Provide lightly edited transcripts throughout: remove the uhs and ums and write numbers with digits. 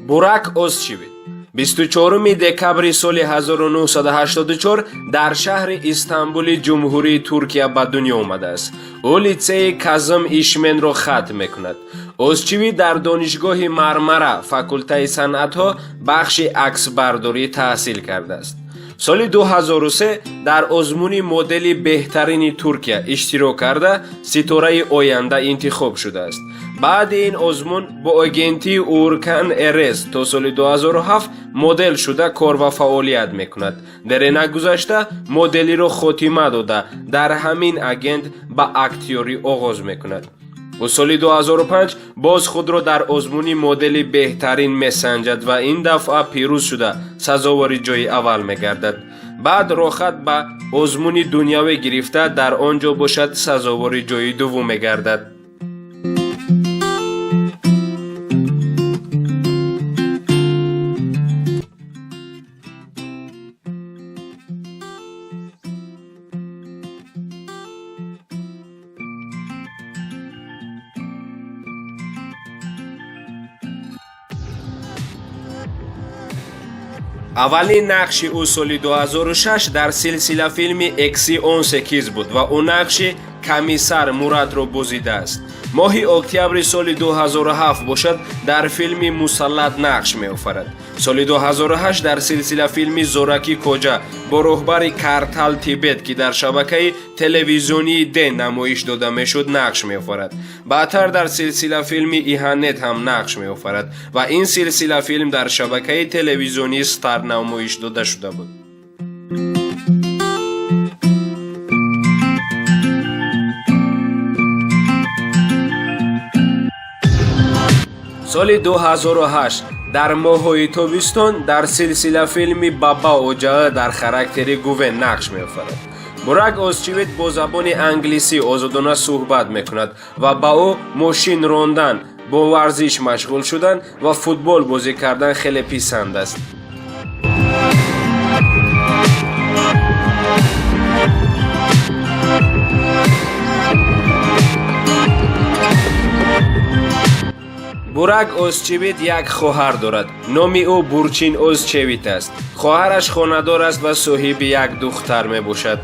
бурак Озчивит 24 декабри соли 1984 дар шаҳри Истанбули ҷумҳурии Туркия ба дунё омадааст. ӯ литсеи Казым Ишменро хатм мекунад. Озчивит дар донишгоҳи Мармара факултаи санъатҳо бахши аксбардорӣ таҳсил кардааст. соли 2003 дар озмуни модели беҳтарини Туркия иштирок карда ситораи оянда интихоб шудааст. баъди ин озмун бо агентии Уркан Эрес то соли 2007 модел шуда кор ва фаъолият мекунад. дере нагузашта моделиро хотима дода дар ҳамин агент ба актёрӣ оғоз мекунад. ӯ соли 2005 боз худро дар озмуни модели беҳтарин месанҷад ва ин дафъа пирӯз шуда сазовори ҷойи аввал мегардад. баъд рохат ба озмуни дунявӣ гирифта дар он ҷо бошад сазовори ҷойи дуввум мегардад. аввалин нақши ӯ соли 2006 дар силсила филми Eksi-18 буд ва ӯ нақши комиссар Муратро бозидааст. моҳи октябри соли 2007 бошад дар филми Мусаллат нақш меофарад. соли 2008 дар силсила филми Зораки Коҷа бо роҳбари Картал Тибет ки дар шабакаи телевизионии Ден намоиш дода мешуд нақш меофарад. баъдтар дар силсила филми Иҳанет ҳам нақш меофарад ва ин силсила филм дар шабакаи телевизионии Стар намоиш дода шуда буд. соли 2008 дар моҳҳои тобистон дар силсила филми Баба Оҷаъ дар характери Гувен нақш меофарад. бурак Озчивит бо забони англисӣ озодона суҳбат мекунад ва ба ӯ мошин рондан, бо варзиш машғул шудан ва футбол бозӣ кардан хеле писанд аст. бурак Озчивит як хоҳар дорад. номи ӯ Бурчин Озчевит аст. хоҳараш хонадор аст ва соҳиби як духтар мебошад.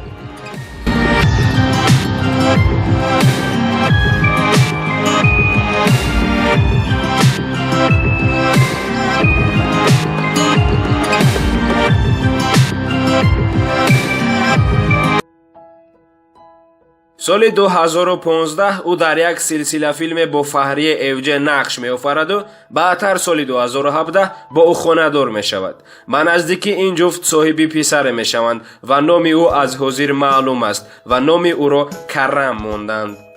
соли 2015 ӯ дар як силсила филме бо Фаҳрие Эвҷе нақш меофараду баъдтар соли 2017 бо ӯ хонадор мешавад. ба наздикӣ ин ҷуфт соҳиби писаре мешаванд ва номи ӯ аз ҳозир маълум аст ва номи ӯро Каррам монданд.